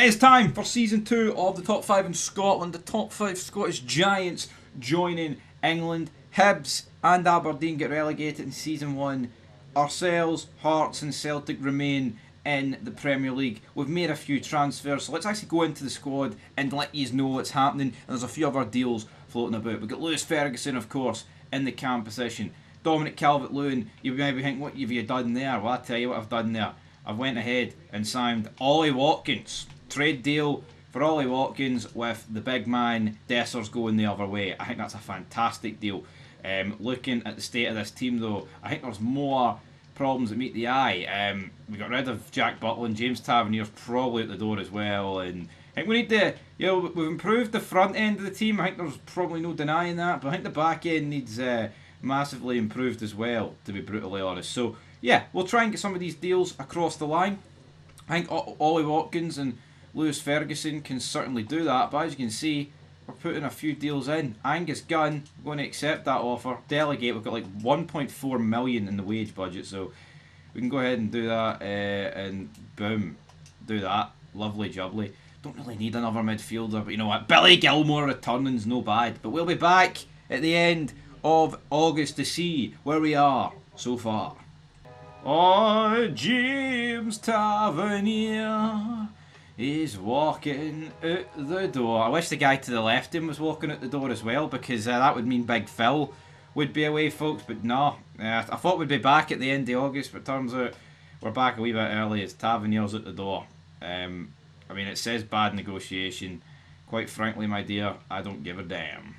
It's time for Season 2 of the Top 5 in Scotland. The Top 5 Scottish Giants joining England. Hibs and Aberdeen get relegated in Season 1. Ourselves, Hearts and Celtic remain in the Premier League. We've made a few transfers, so let's actually go into the squad and let you know what's happening. And there's a few other deals floating about. We've got Lewis Ferguson, of course, in the cam position. Dominic Calvert-Lewin, you maybe think, what have you done there? Well, I'll tell you what I've done there. I went ahead and signed Ollie Watkins. Trade deal for Ollie Watkins with the big man Dessers going the other way. I think that's a fantastic deal. Looking at the state of this team though, I think there's more problems that meet the eye. We got rid of Jack Butland and James Tavernier's probably at the door as well, and I think we need to, we've improved the front end of the team. I think there's probably no denying that, but I think the back end needs massively improved as well, to be brutally honest. So yeah, we'll try and get some of these deals across the line. I think Ollie Watkins and Lewis Ferguson can certainly do that, but as you can see, we're putting a few deals in. Angus Gunn, we're going to accept that offer. Delegate, we've got like 1.4 million in the wage budget, so we can go ahead and do that, and boom, do that. Lovely jubbly. Don't really need another midfielder, but you know what? Billy Gilmore returning's no bad. But we'll be back at the end of August to see where we are so far. Oh, James Tavernier is walking out the door. I wish the guy to the left of him was walking out the door as well, because that would mean Big Phil would be away, folks. But no, I thought we'd be back at the end of August, but turns out we're back a wee bit early as Tavernier's at the door. I mean, it says bad negotiation. Quite frankly, my dear, I don't give a damn.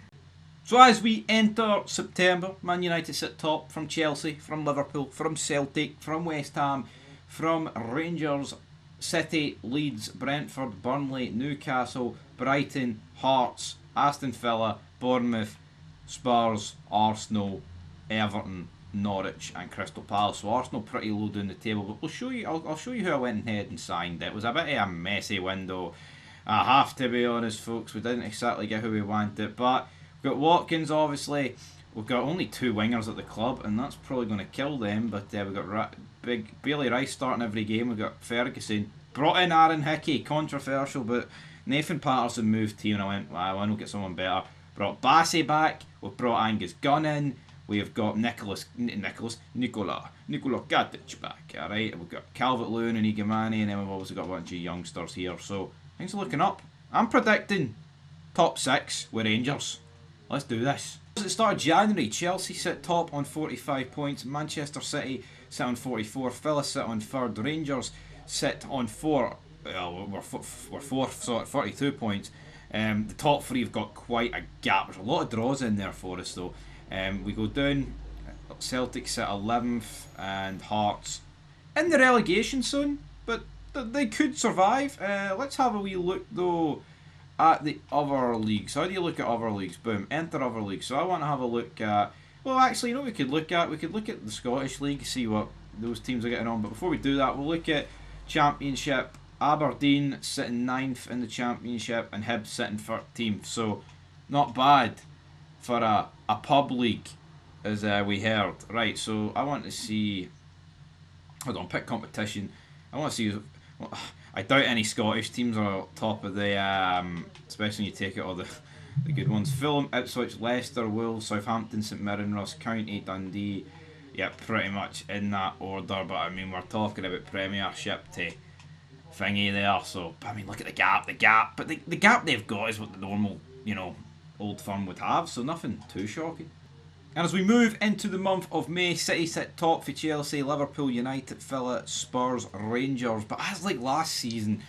So as we enter September, Man United sit top from Chelsea, from Liverpool, from Celtic, from West Ham, from Rangers, City, Leeds, Brentford, Burnley, Newcastle, Brighton, Hearts, Aston Villa, Bournemouth, Spurs, Arsenal, Everton, Norwich and Crystal Palace. So Arsenal pretty low down the table, but we'll show you. I'll show you who I went ahead and signed. It was a bit of a messy window, I have to be honest, folks. We didn't exactly get who we wanted, but we've got Watkins, obviously. We've got only 2 wingers at the club, and that's probably going to kill them. But we've got big Bailey Rice starting every game. We've got Ferguson. Brought in Aaron Hickey, controversial, but Nathan Patterson moved team, and I went, wow, I know get someone better. Brought Bassey back. We've brought Angus Gunn in. We've got Nikola Katic back. All right, we've got Calvert-Lewin and Igamani, and then we've obviously got a bunch of youngsters here. So things are looking up. I'm predicting top 6 with Rangers. Let's do this. At the start of January, Chelsea sit top on 45 points. Manchester City sit on 44. Villa sit on 3rd. Rangers sit on 4. Well, we're 4th, so at 42 points. The top 3 have got quite a gap. There's a lot of draws in there for us, though. We go down. Celtic sit 11th, and Hearts in the relegation zone, but they could survive. Let's have a wee look, though, at the other leagues. How do you look at other leagues? Boom, enter other leagues. So I want to have a look at, well, actually, you know what we could look at? We could look at the Scottish League, see what those teams are getting on. But before we do that, we'll look at Championship. Aberdeen sitting 9th in the Championship, and Hibs sitting 13th. So not bad for a pub league, as we heard. Right, so I want to see, hold on, pick competition. I want to see, well, I doubt any Scottish teams are top of the, especially when you take it all the good ones. Fulham, Ipswich, Leicester, Wolves, Southampton, St Mirren, Ross County, Dundee. Yeah, pretty much in that order, but I mean, we're talking about Premiership to thingy there, so, I mean, look at the gap, but the gap they've got is what the normal, Old Firm would have, so nothing too shocking. And as we move into the month of May, City sit top for Chelsea, Liverpool, United, Villa, Spurs, Rangers. But as like last season,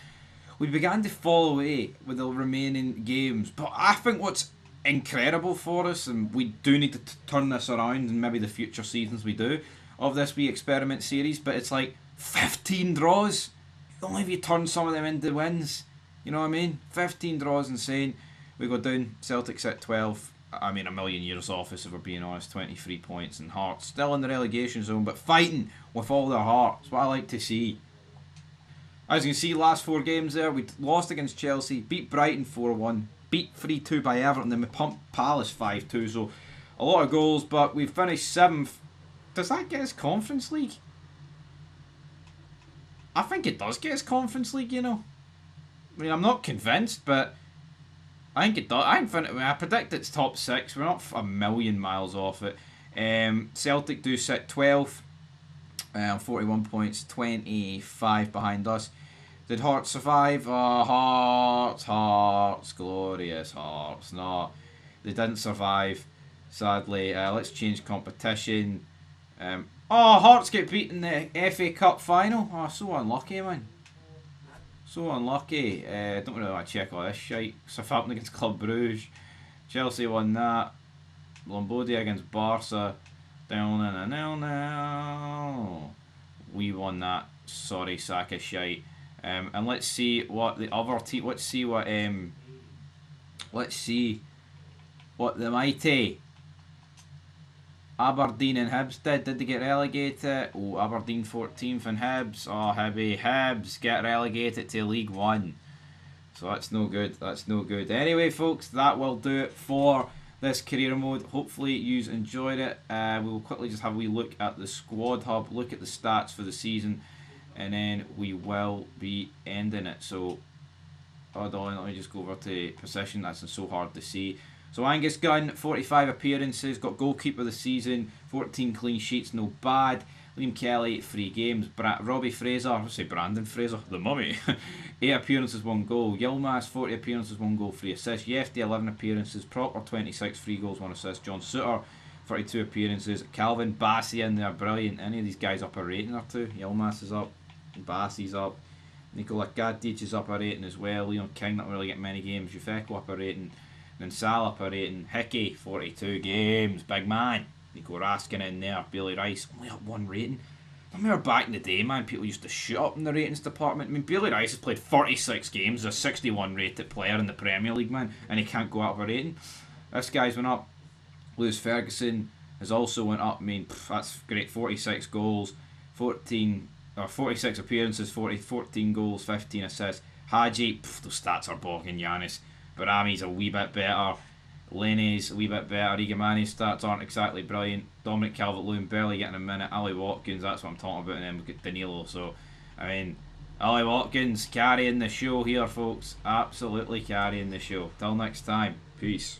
we began to fall away with the remaining games. But I think what's incredible for us, and we do need to turn this around, and maybe the future seasons we do, of this wee experiment series, but it's like 15 draws. Only if you turn some of them into wins. You know what I mean? 15 draws, insane. We go down, Celtic sit 12. I mean, a million years off us, if we're being honest. 23 points, and Hearts still in the relegation zone, but fighting with all their hearts. What I like to see. As you can see, last 4 games there, we lost against Chelsea, beat Brighton 4-1, beat 3-2 by Everton, then we pumped Palace 5-2. So a lot of goals, but we've finished 7th. Does that get us Conference League? I think it does get us Conference League, I mean, I'm not convinced, but I think it does. I predict it's top 6. We're not a million miles off it. Celtic do sit 12, 41 points, 25 behind us. Did Hearts survive? Oh, Hearts, glorious Hearts. No, they didn't survive, sadly. Let's change competition. Hearts get beaten in the FA Cup final. Oh, so unlucky, man. So unlucky. Don't really want to check all this shite. Southampton against Club Brugge. Chelsea won that. Lombardia against Barca. Down. We won that. Sorry, sack of shite. And let's see what the other team. Let's see what the mighty Aberdeen and Hibs did. Did they get relegated? Oh, Aberdeen 14th and Hibs. Oh, Hibs get relegated to League One. So that's no good. That's no good. Anyway, folks, that will do it for this career mode. Hopefully you enjoyed it. We will quickly just have a wee look at the squad hub, look at the stats for the season, and then we will be ending it. So, hold on, let me just go over to position. That's so hard to see. So Angus Gunn, 45 appearances, got goalkeeper of the season, 14 clean sheets, no bad. Liam Kelly, 3 games. Robbie Fraser, I say Brandon Fraser, the mummy, 8 appearances, 1 goal. Yilmaz, 40 appearances, 1 goal, 3 assists. Yefty, 11 appearances. Proctor, 26, 3 goals, 1 assist. John Suter, 32 appearances. Calvin Bassey in there, brilliant. Any of these guys up a rating or two? Yilmaz is up, Bassey's up. Nikola Kadic is up a rating as well. Leon King, not really get many games. Ufeko up a rating. Then Salah up a rating. Hickey, 42 games. Big man. Nico Raskin in there. Bailey Rice, only up 1 rating. I remember back in the day, man, people used to shoot up in the ratings department. I mean, Bailey Rice has played 46 games, a 61 rated player in the Premier League, man, and he can't go up a rating. This guy's went up. Lewis Ferguson has also went up. I mean, that's great. 46 goals, 46 appearances, 14 goals, 15 assists. Hadji, those stats are bogging Giannis. Barami's a wee bit better. Lenny's a wee bit better. Igamani's stats aren't exactly brilliant. Dominic Calvert-Lewin barely getting a minute. Ali Watkins, that's what I'm talking about. And then we've got Danilo. So, I mean, Ali Watkins carrying the show here, folks. Absolutely carrying the show. Till next time. Peace.